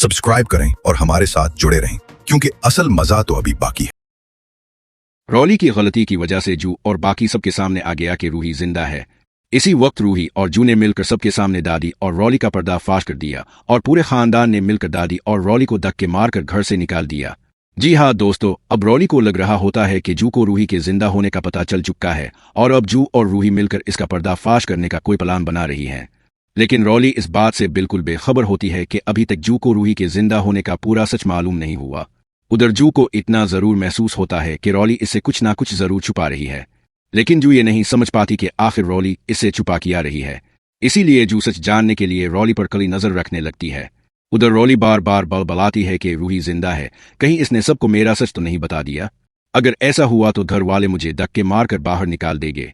Subscribe करें और हमारे साथ जुड़े रहें, क्योंकि असल मजा तो अभी बाकी है। रॉली की गलती की वजह से जू और बाकी सबके सामने आ गया कि रूही जिंदा है। इसी वक्त रूही और जू ने मिलकर सबके सामने दादी और रॉली का पर्दाफाश कर दिया और पूरे खानदान ने मिलकर दादी और रॉली को धक्के मारकर घर से निकाल दिया। जी हाँ दोस्तों, अब रॉली को लग रहा होता है कि जू को रूही के जिंदा होने का पता चल चुका है और अब जू और रूही मिलकर इसका पर्दाफाश करने का कोई प्लान बना रही है। लेकिन रॉली इस बात से बिल्कुल बेखबर होती है कि अभी तक जू को रूही के जिंदा होने का पूरा सच मालूम नहीं हुआ। उधर जू को इतना जरूर महसूस होता है कि रॉली इससे कुछ ना कुछ जरूर छुपा रही है, लेकिन जू ये नहीं समझ पाती कि आखिर रॉली इससे छुपा किया रही है। इसीलिए जू सच जानने के लिए रॉली पर कड़ी नजर रखने लगती है। उधर रॉली बार बार बलबलाती है कि रूही जिंदा है, कहीं इसने सबको मेरा सच तो नहीं बता दिया। अगर ऐसा हुआ तो घर वाले मुझे धक्के मारकर बाहर निकाल देंगे।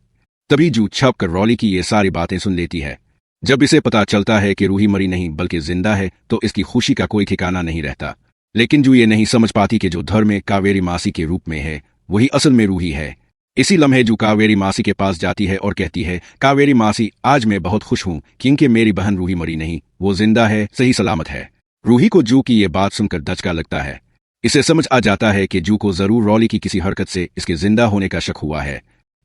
तभी जू छप कर रॉली की ये सारी बातें सुन लेती है। जब इसे पता चलता है कि रूही मरी नहीं बल्कि जिंदा है तो इसकी खुशी का कोई ठिकाना नहीं रहता। लेकिन जू ये नहीं समझ पाती कि जो धर में कावेरी मासी के रूप में है वही असल में रूही है। इसी लम्हे जू कावेरी मासी के पास जाती है और कहती है, कावेरी मासी, आज मैं बहुत खुश हूं क्योंकि मेरी बहन रूही मरी नहीं, वो जिंदा है, सही सलामत है। रूही को जू की ये बात सुनकर धचका लगता है। इसे समझ आ जाता है कि जू को जरूर रॉली की किसी हरकत से इसके जिंदा होने का शक हुआ है।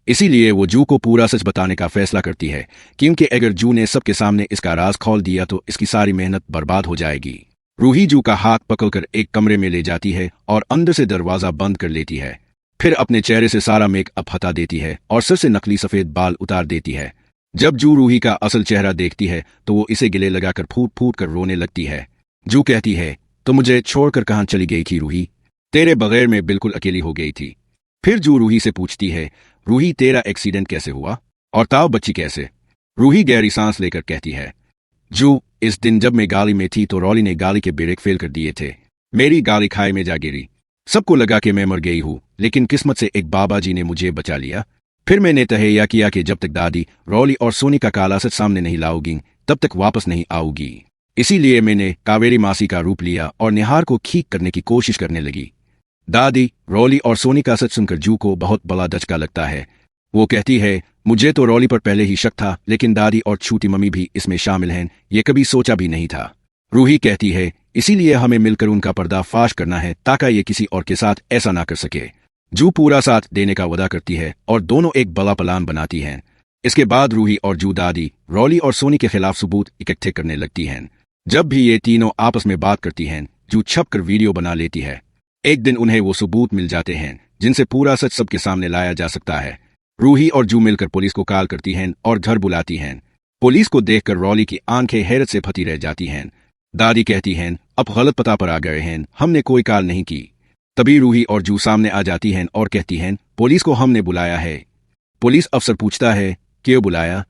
इसीलिए वो जू को पूरा सच बताने का फैसला करती है, क्योंकि अगर जू ने सबके सामने इसका राज खोल दिया तो इसकी सारी मेहनत बर्बाद हो जाएगी। रूही जू का हाथ पकड़कर एक कमरे में ले जाती है और अंदर से दरवाजा बंद कर लेती है। फिर अपने चेहरे से सारा मेकअप हटा देती है और सिर से नकली सफेद बाल उतार देती है। जब जू रूही का असल चेहरा देखती है तो वो इसे गले लगाकर फूट फूट कर रोने लगती है। जू कहती है, तो मुझे छोड़कर कहाँ चली गई थी रूही? तेरे बगैर मैं बिल्कुल अकेली हो गई थी। फिर जू रूही से पूछती है, रूही तेरा एक्सीडेंट कैसे हुआ और ताऊ बच्ची कैसे? रूही गहरी सांस लेकर कहती है, जू, इस दिन जब मैं गाड़ी में थी तो रॉली ने गाड़ी के ब्रेक फेल कर दिए थे। मेरी गाड़ी खाई में जा गिरी। सबको लगा कि मैं मर गई हूँ, लेकिन किस्मत से एक बाबा जी ने मुझे बचा लिया। फिर मैंने तहैया किया कि जब तक दादी, रॉली और सोनी का काला सच सामने नहीं लाओगी तब तक वापस नहीं आऊगी। इसीलिए मैंने कावेरी मासी का रूप लिया और निहार को ठीक करने की कोशिश करने लगी। दादी, रॉली और सोनी का सच सुनकर जू को बहुत बड़ा धचका लगता है। वो कहती है, मुझे तो रॉली पर पहले ही शक था, लेकिन दादी और छोटी मम्मी भी इसमें शामिल हैं, ये कभी सोचा भी नहीं था। रूही कहती है, इसीलिए हमें मिलकर उनका पर्दाफाश करना है ताकि ये किसी और के साथ ऐसा ना कर सके। जू पूरा साथ देने का वादा करती है और दोनों एक बड़ा प्लान बनाती हैं। इसके बाद रूही और जू दादी, रॉली और सोनी के खिलाफ सबूत इकट्ठे करने लगती हैं। जब भी ये तीनों आपस में बात करती हैं, जू छप कर वीडियो बना लेती है। एक दिन उन्हें वो सबूत मिल जाते हैं जिनसे पूरा सच सबके सामने लाया जा सकता है। रूही और जू मिलकर पुलिस को कॉल करती हैं और घर बुलाती हैं। पुलिस को देखकर रॉली की आंखें हैरत से फटी रह जाती हैं। दादी कहती हैं, अब गलत पता पर आ गए हैं, हमने कोई कॉल नहीं की। तभी रूही और जू सामने आ जाती हैं और कहती हैं, पुलिस को हमने बुलाया है। पुलिस अफसर पूछता है, क्यों बुलाया?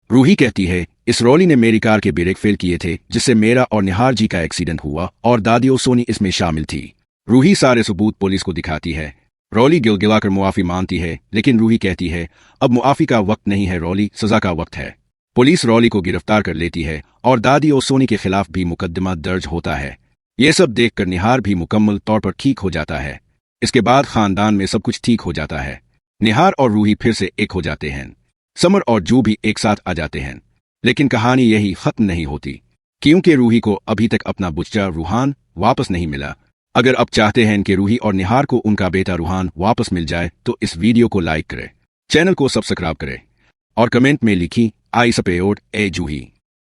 रूही कहती है, इस रॉली ने मेरी कार के ब्रेक फेल किए थे जिससे मेरा और निहार जी का एक्सीडेंट हुआ और दादी और सोनी इसमें शामिल थी। रूही सारे सबूत पुलिस को दिखाती है। रॉली गिलगिलाकर मुआफी मांगती है, लेकिन रूही कहती है, अब मुआफी का वक्त नहीं है रॉली, सजा का वक्त है। पुलिस रॉली को गिरफ्तार कर लेती है और दादी और सोनी के खिलाफ भी मुकदमा दर्ज होता है। ये सब देखकर निहार भी मुकम्मल तौर पर ठीक हो जाता है। इसके बाद खानदान में सब कुछ ठीक हो जाता है। निहार और रूही फिर से एक हो जाते हैं। समर और जू भी एक साथ आ जाते हैं। लेकिन कहानी यही खत्म नहीं होती, क्योंकि रूही को अभी तक अपना बच्चा रूहान वापस नहीं मिला। अगर आप चाहते हैं कि रूही और निहार को उनका बेटा रूहान वापस मिल जाए तो इस वीडियो को लाइक करें, चैनल को सब्सक्राइब करें और कमेंट में लिखी, आई सपोर्ट ए जूही।